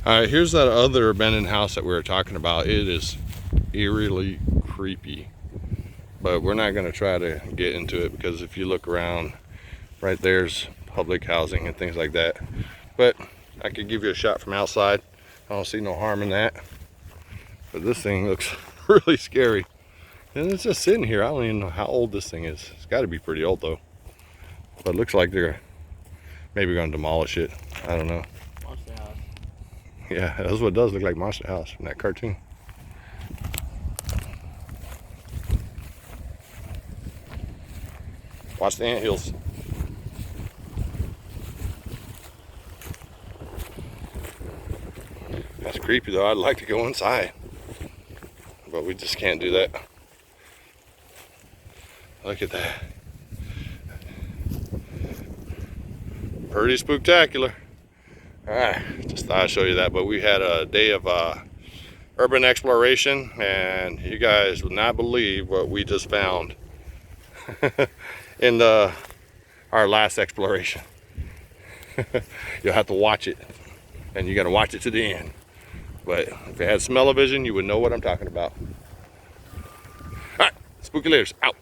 All right, here's that other abandoned house that we were talking about. It is eerily creepy, but we're not going to try to get into it because if you look around, right there's public housing and things like that. But I could give you a shot from outside. I don't see no harm in that. But this thing looks really scary. And it's just sitting here. I don't even know how old this thing is. It's got to be pretty old though. But it looks like they're maybe going to demolish it. I don't know. Monster house. Yeah, that's what it does look like, Monster House from that cartoon. Watch the anthills. That's creepy though. I'd like to go inside, but we just can't do that. Look at that. Pretty spooktacular. Alright, just thought I'd show you that. But we had a day of urban exploration, and you guys would not believe what we just found in our last exploration. You'll have to watch it, and you got to watch it to the end. But if you had smell-o-vision, you would know what I'm talking about. Alright, Spooky Laters out.